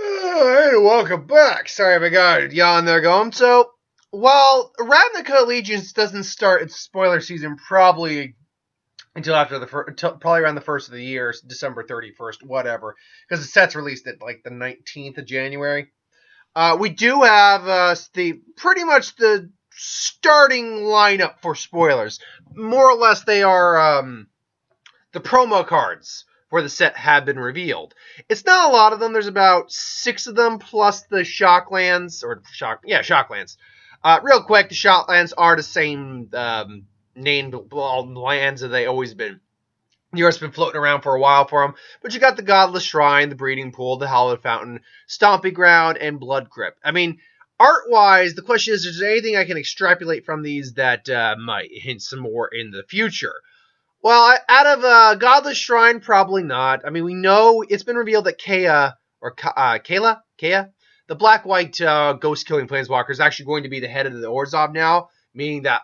Hey, welcome back. Sorry if I got yawn there going. So, while Ravnica Allegiance doesn't start its spoiler season probably until after probably around the first of the year, December 31st, whatever, because the set's released at like the 19th of January. We do have the pretty much the starting lineup for spoilers. More or less, they are the promo cards for the set have been revealed. It's not a lot of them. There's about 6 of them plus the Shocklands. Real quick, the Shocklands are the same named lands that they always been. The Earth's been floating around for a while for them, but you got the Godless Shrine, the Breeding Pool, the Hallowed Fountain, Stomping Ground, and Blood Crypt. I mean, art-wise, the question is there anything I can extrapolate from these that might hint some more in the future? Well, out of Godless Shrine, probably not. I mean, we know it's been revealed that Kayla, the black-white ghost-killing planeswalker, is actually going to be the head of the Orzhov now, meaning that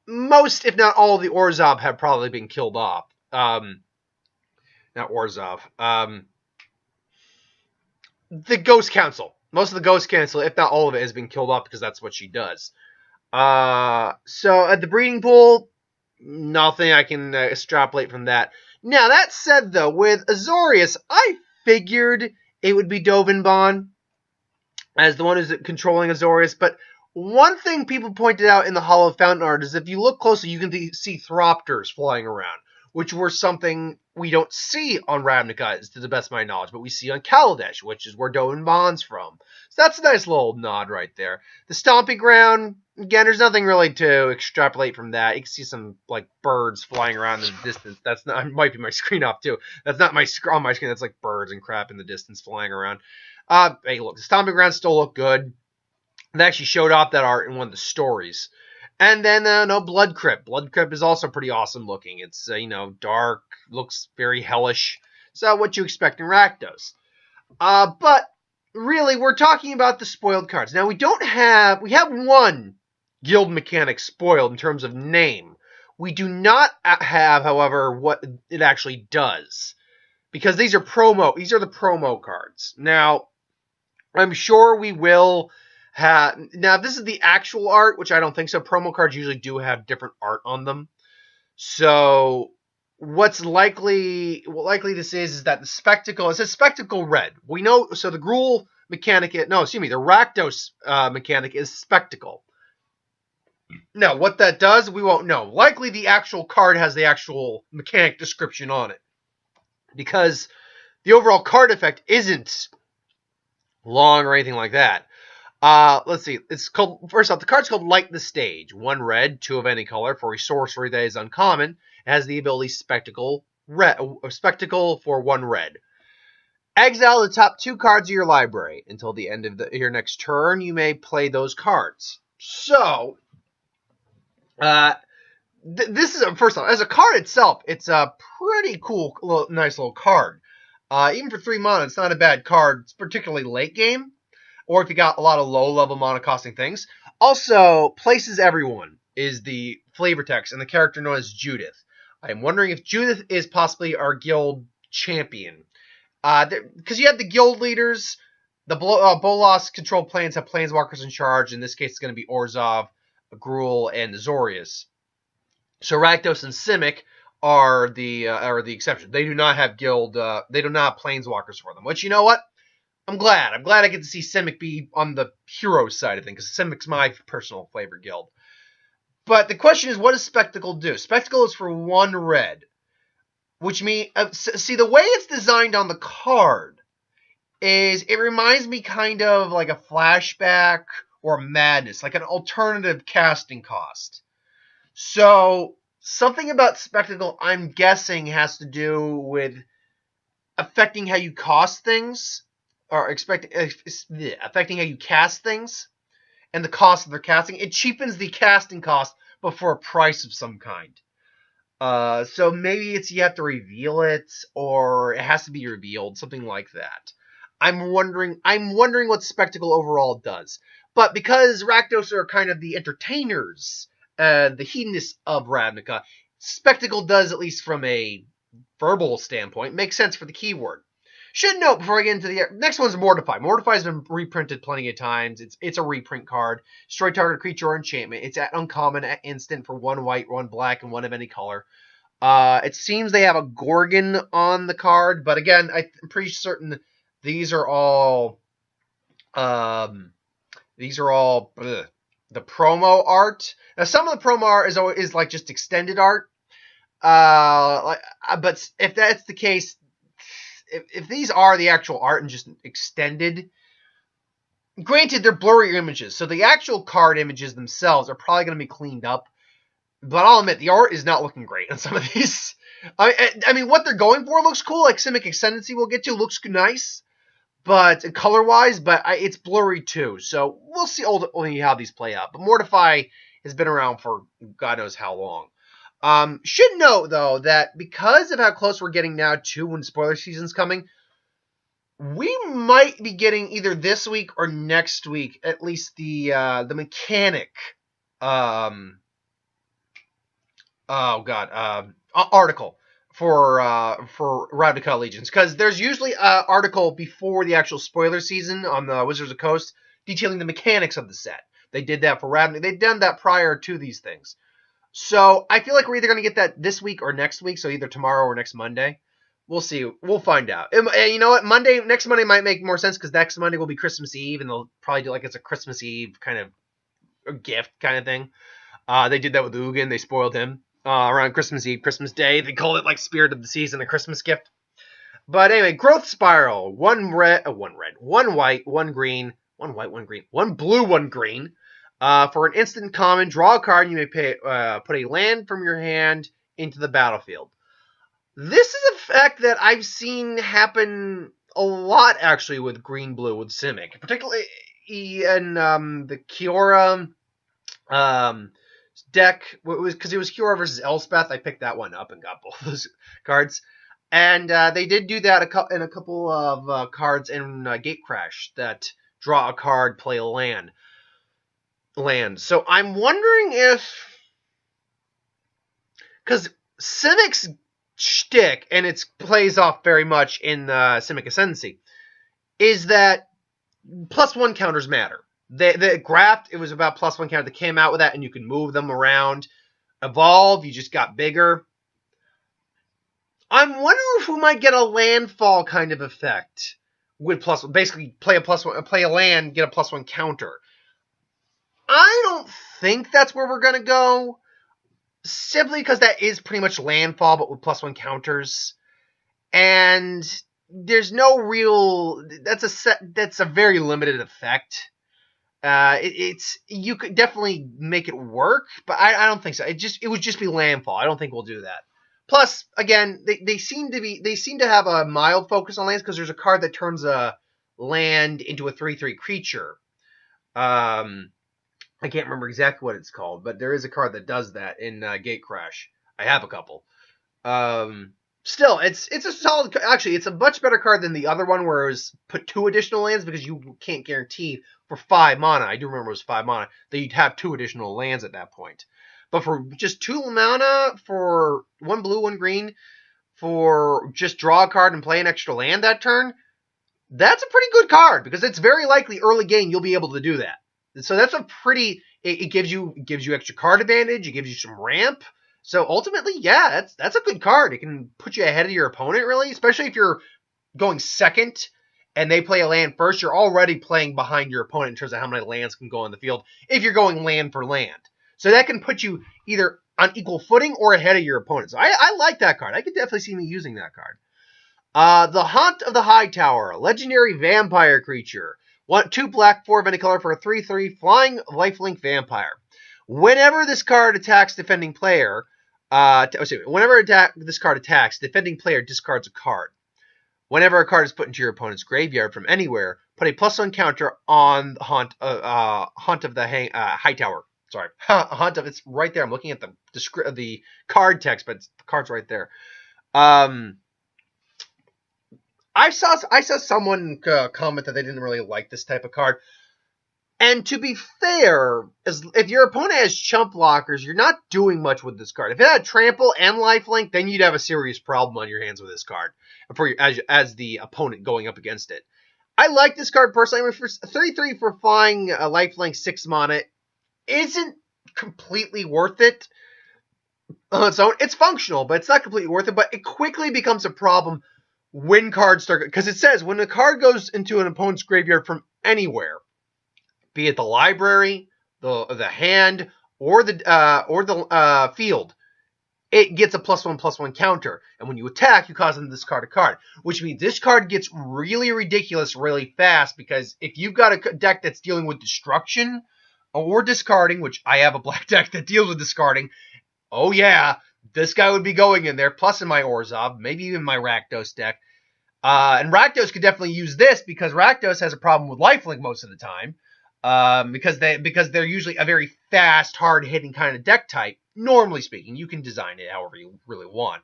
most, if not all, of the Orzhov have probably been killed off. Not Orzhov. The Ghost Council. Most of the Ghost Council, if not all of it, has been killed off because that's what she does. So at the Breeding Pool, nothing I can extrapolate from that. Now, that said, though, with Azorius, I figured it would be Dovin as the one who's controlling Azorius, but one thing people pointed out in the Hollow Fountain art is if you look closely, you can see Thropters flying around, which were something we don't see on Ravnica, to the best of my knowledge, but we see on Kaladesh, which is where Dovin from. So that's a nice little nod right there. The Stomping Ground, again, there's nothing really to extrapolate from that. You can see some like birds flying around in the distance. That's not, it might be my screen off too. That's not on my screen. That's like birds and crap in the distance flying around. Hey, look, the Stomping Ground still look good. They actually showed off that art in one of the stories. And then, Blood Crypt. Blood Crypt is also pretty awesome looking. It's, dark, looks very hellish. So what you expect in Rakdos. But really, we're talking about the spoiled cards. Now, we have one guild mechanic spoiled in terms of name. We do not have, however, what it actually does. Because these are the promo cards. Now, I'm sure we will now, this is the actual art, which I don't think so. Promo cards usually do have different art on them. So, what likely this is that the Spectacle, it says Spectacle Red. We know, so the Gruul mechanic, the Rakdos mechanic is Spectacle. Now, what that does, we won't know. Likely the actual card has the actual mechanic description on it. Because the overall card effect isn't long or anything like that. Let's see. It's called, first off, the card's called Light the Stage. 1 red, 2 of any color for a sorcery that is uncommon. It has the ability Spectacle for 1 red. Exile the top 2 cards of your library. Until the end of your next turn, you may play those cards. So, this is, first off, as a card itself, it's a pretty cool, nice little card. Even for 3 mana, it's not a bad card. It's particularly late game. Or if you got a lot of low-level mana-costing things. Also, Places Everyone is the flavor text, and the character known as Judith. I am wondering if Judith is possibly our guild champion. Because you have the guild leaders, the Bolas-controlled planes have planeswalkers in charge. In this case, it's going to be Orzhov, Gruul, and Azorius. So Rakdos and Simic are the exception. They do not have guild. They do not have planeswalkers for them. Which, you know what? I'm glad I get to see Simic be on the hero side of things, because Simic's my personal flavor guild. But the question is, what does Spectacle do? Spectacle is for 1 red, which means, see, the way it's designed on the card is it reminds me kind of like a Flashback or Madness, like an alternative casting cost. So, something about Spectacle, I'm guessing, has to do with affecting how you cost things, or affecting how you cast things, and the cost of their casting. It cheapens the casting cost, but for a price of some kind. So maybe it's you have to reveal it, or it has to be revealed, something like that. I'm wondering what Spectacle overall does. But because Rakdos are kind of the entertainers, the hedonists of Ravnica, Spectacle does, at least from a verbal standpoint, make sense for the keyword. Should note before I get into the next one's Mortify. Mortify has been reprinted plenty of times. It's a reprint card. Destroy target creature or enchantment. It's at uncommon at instant for 1 white, 1 black, and 1 of any color. It seems they have a Gorgon on the card, but again, I'm pretty certain these are all the promo art. Now, some of the promo art is like just extended art. But if that's the case, if these are the actual art and just extended, granted they're blurry images, so the actual card images themselves are probably going to be cleaned up. But I'll admit the art is not looking great on some of these. I mean, what they're going for looks cool. Like Simic Ascendancy, we'll get to, looks nice, but color-wise, but it's blurry too. So we'll see ultimately how these play out. But Mortify has been around for God knows how long. Should note, though, that because of how close we're getting now to when spoiler season's coming, we might be getting either this week or next week, at least the mechanic, article for Ravnica Legions. Because there's usually an article before the actual spoiler season on the Wizards of the Coast detailing the mechanics of the set. They did that for Ravnica. They'd done that prior to these things. So I feel like we're either going to get that this week or next week, so either tomorrow or next Monday. We'll see. We'll find out. And you know what? Next Monday might make more sense because next Monday will be Christmas Eve, and they'll probably do like it's a Christmas Eve kind of a gift kind of thing. They did that with Ugin. They spoiled him around Christmas Eve, Christmas Day. They called it like Spirit of the Season, a Christmas gift. But anyway, Growth Spiral. 1 red, 1 red, 1 white, 1 green, 1 white, 1 green, 1 blue, 1 green. For an instant common, draw a card, and you may put a land from your hand into the battlefield. This is a fact that I've seen happen a lot, actually, with green-blue, with Simic. Particularly in the Kiora deck, because it was Kiora versus Elspeth. I picked that one up and got both those cards. And they did do that in a couple of cards in Gatecrash that draw a card, play a land. So I'm wondering if, because Simic's shtick, and it plays off very much in Simic Ascendancy, is that +1 counters matter. The Graft, it was about +1 counter. They came out with that, and you can move them around. Evolve, you just got bigger. I'm wondering if we might get a landfall kind of effect with basically play a land, get a +1 counter. I don't think that's where we're going to go, simply because that is pretty much landfall, but with +1 counters. And there's no real, that's a very limited effect. You could definitely make it work, but I don't think so. It would just be landfall. I don't think we'll do that. Plus, again, they seem to have a mild focus on lands because there's a card that turns a land into a 3/3 creature. I can't remember exactly what it's called, but there is a card that does that in Gatecrash. I have a couple. Still, it's a solid. Actually, it's a much better card than the other one where it was put 2 additional lands because you can't guarantee for 5 mana. I do remember it was 5 mana that you'd have 2 additional lands at that point. But for just 2 mana for 1 blue, 1 green, for just draw a card and play an extra land that turn, that's a pretty good card because it's very likely early game you'll be able to do that. So that's a pretty. It gives you extra card advantage. It gives you some ramp. So ultimately, yeah, that's a good card. It can put you ahead of your opponent, really, especially if you're going second and they play a land first. You're already playing behind your opponent in terms of how many lands can go on the field if you're going land for land. So that can put you either on equal footing or ahead of your opponent. So I like that card. I could definitely see me using that card. The Haunt of the Hightower, legendary vampire creature. 2 black, 4 of any color for a 3/3 flying lifelink vampire. Whenever this card attacks defending player, whenever this card attacks, defending player discards a card. Whenever a card is put into your opponent's graveyard from anywhere, put a +1 counter on the Haunt of the Hightower. Sorry, Haunt of, it's right there. I'm looking at the card text, but the card's right there. I saw someone comment that they didn't really like this type of card. And to be fair, if your opponent has chump blockers, you're not doing much with this card. If it had trample and lifelink, then you'd have a serious problem on your hands with this card as the opponent going up against it. I like this card personally. I mean, for 33 for flying a lifelink 6 mana isn't completely worth it on its own. It's functional, but it's not completely worth it. But it quickly becomes a problem when cards start, because it says when a card goes into an opponent's graveyard from anywhere, be it the library, the hand, or the field, it gets a +1/+1 counter. And when you attack, you cause them to discard a card, which means this card gets really ridiculous really fast, because if you've got a deck that's dealing with destruction or discarding, which I have a black deck that deals with discarding, oh yeah, this guy would be going in there, plus in my Orzhov, maybe even my Rakdos deck. And Rakdos could definitely use this, because Rakdos has a problem with lifelink most of the time. Because they're usually a very fast, hard-hitting kind of deck type. Normally speaking, you can design it however you really want,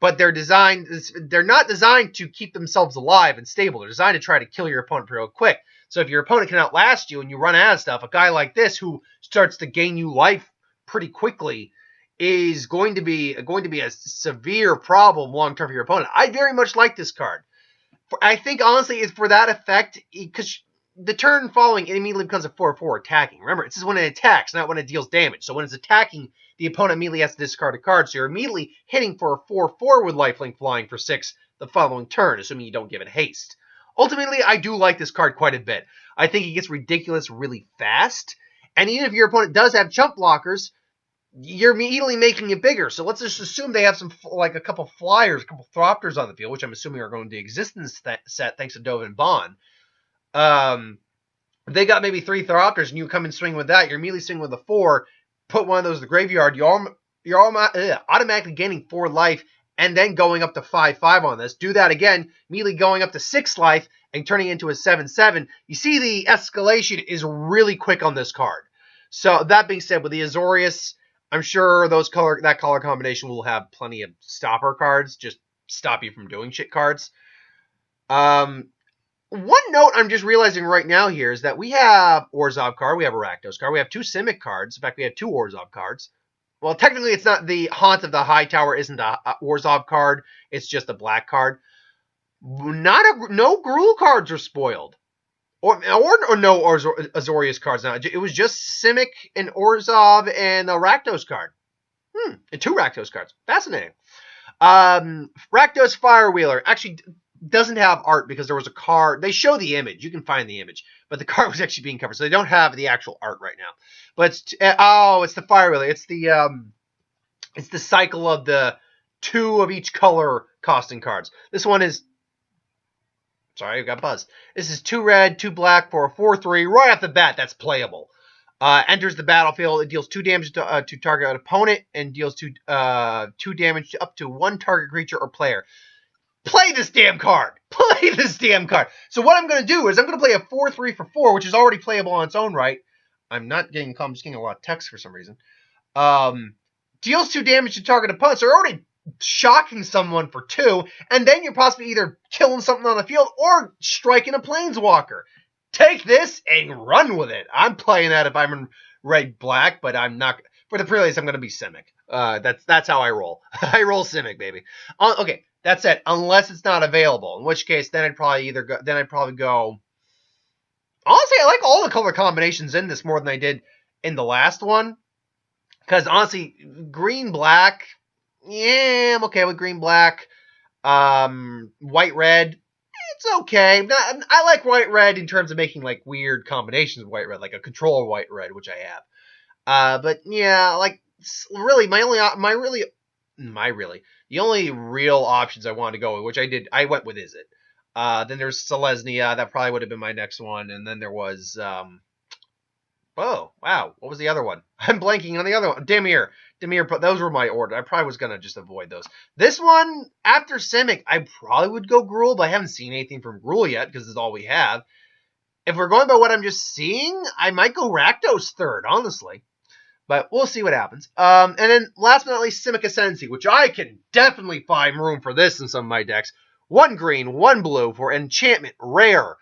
but they're not designed to keep themselves alive and stable. They're designed to try to kill your opponent real quick. So if your opponent can outlast you and you run out of stuff, a guy like this who starts to gain you life pretty quickly is going to be a severe problem long term for your opponent. I very much like this card. I think honestly it's for that effect, because the turn following, it immediately becomes a 4/4 attacking. Remember, this is when it attacks, not when it deals damage. So when it's attacking, the opponent immediately has to discard a card. So you're immediately hitting for a 4/4 with lifelink flying for 6 the following turn, assuming you don't give it haste. Ultimately, I do like this card quite a bit. I think it gets ridiculous really fast. And even if your opponent does have chump blockers, you're immediately making it bigger. So let's just assume they have a couple flyers, a couple Thropters on the field, which I'm assuming are going to exist in this set thanks to Dove and Bond. They got maybe 3 Thropters, and you come and swing with that. You're immediately swinging with a 4. Put one of those in the graveyard. You're automatically gaining 4 life, and then going up to 5/5 on this. Do that again, immediately going up to 6 life and turning it into a 7/7. You see the escalation is really quick on this card. So that being said, with the Azorius, I'm sure that color combination will have plenty of stopper cards, just stop you from doing shit cards. One note I'm just realizing right now here is that we have Orzhov card, we have a Rakdos card, we have 2 Simic cards. In fact, we have 2 Orzhov cards. Well, technically, it's not the Haunt of the High Tower isn't a Orzhov card. It's just a black card. No Gruul cards are spoiled. Or no Azorius cards now. It was just Simic and Orzhov and a Rakdos card. And 2 Rakdos cards. Fascinating. Rakdos Firewheeler actually doesn't have art because there was a card. They show the image. You can find the image. But the card was actually being covered. So they don't have the actual art right now. But it's the Firewheeler. It's the cycle of the 2 of each color costing cards. This one is... Sorry, I got buzzed. This is 2 red, 2 black for a 4/3. Right off the bat, that's playable. Enters the battlefield. It deals 2 damage to target opponent and deals 2 damage to up to 1 target creature or player. Play this damn card. Play this damn card. So what I'm going to do is I'm going to play a 4/3 for 4, which is already playable on its own right. I'm not getting calm. I'm just getting a lot of text for some reason. Deals 2 damage to target opponent. So you're already shocking someone for 2, and then you're possibly either killing something on the field or striking a planeswalker. Take this and run with it. I'm playing that if I'm in red-black, but I'm not. For the prelates, I'm going to be Simic. That's how I roll. I roll Simic, baby. Okay, that's it. Unless it's not available, in which case then I'd probably go. Honestly, I like all the color combinations in this more than I did in the last one. Because honestly, green-black, yeah, I'm okay with green-black. White-red, it's okay. I like white-red in terms of making like weird combinations of white-red, like a control white-red, which I have. But yeah, like really, the only real options I wanted to go with, which I went with Izzet. Then there's Selesnya, that probably would have been my next one, and then there was oh wow, what was the other one? I'm blanking on the other one. Dimir, those were my order. I probably was gonna just avoid those. This one after Simic, I probably would go Gruul, but I haven't seen anything from Gruul yet because this is all we have. If we're going by what I'm just seeing, I might go Rakdos third, honestly. But we'll see what happens. And then last but not least, Simic Ascendancy, which I can definitely find room for this in some of my decks. 1 green, 1 blue for enchantment, rare.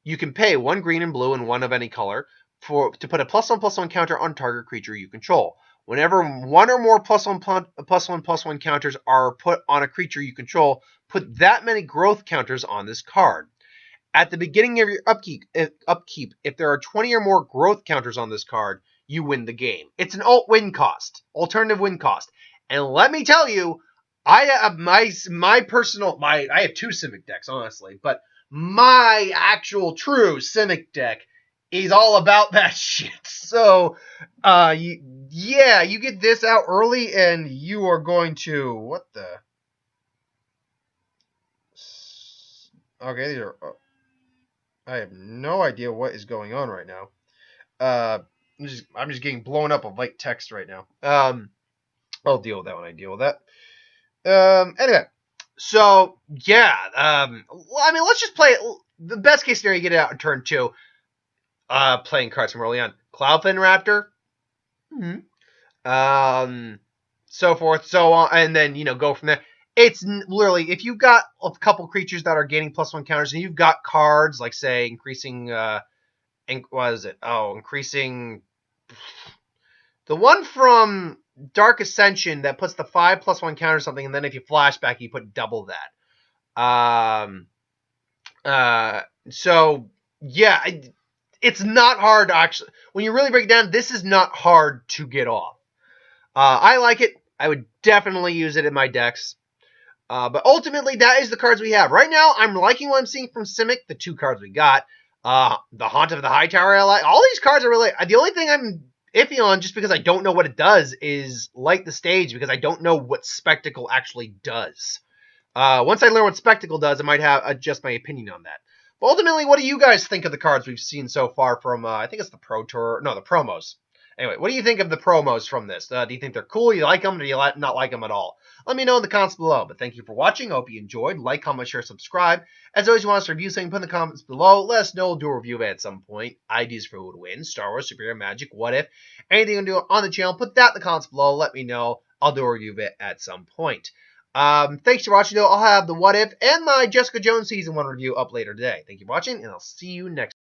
You can pay 1 green and blue and 1 of any color to put a +1/+1 counter on target creature you control. Whenever one or more +1/+1 counters are put on a creature you control, put that many growth counters on this card. At the beginning of your upkeep, if there are 20 or more growth counters on this card, you win the game. It's an alternative win cost. And let me tell you, I have I have two Simic decks, honestly, but my actual true Simic deck is all about that shit. So, you get this out early, and you are going to what the? Okay, these are. I have no idea what is going on right now. I'm just getting blown up of light text right now. I'll deal with that when I deal with that. Anyway, so yeah. Let's just play it. The best case scenario, you get it out in turn 2. Playing cards from early on. Cloudfin Raptor. So forth, so on, and then go from there. It's literally, if you've got a couple creatures that are gaining +1 counters, and you've got cards like, say, increasing, increasing the one from Dark Ascension that puts the 5 +1 counter or something, and then if you flashback, you put double that. So yeah, it's not hard to actually, when you really break it down, this is not hard to get off. I like it. I would definitely use it in my decks. But ultimately, that is the cards we have. Right now, I'm liking what I'm seeing from Simic, the 2 cards we got. The Haunt of the High Tower I like. All these cards are really... The only thing I'm iffy on, just because I don't know what it does, is Light the Stage, because I don't know what Spectacle actually does. Once I learn what Spectacle does, I might adjust my opinion on that. But ultimately, what do you guys think of the cards we've seen so far from... I think it's the Pro Tour... No, the promos. Anyway, what do you think of the promos from this? Do you think they're cool? You like them? Or do you not like them at all? Let me know in the comments below. But thank you for watching. I hope you enjoyed. Like, comment, share, subscribe. As always, you want us to review something, put in the comments below. Let us know. We'll do a review of it at some point. Ideas for who would win. Star Wars, Superhero, Magic, What If. Anything you want to do on the channel, put that in the comments below. Let me know. I'll do a review of it at some point. Thanks for watching, though. I'll have the What If and my Jessica Jones Season 1 review up later today. Thank you for watching, and I'll see you next time.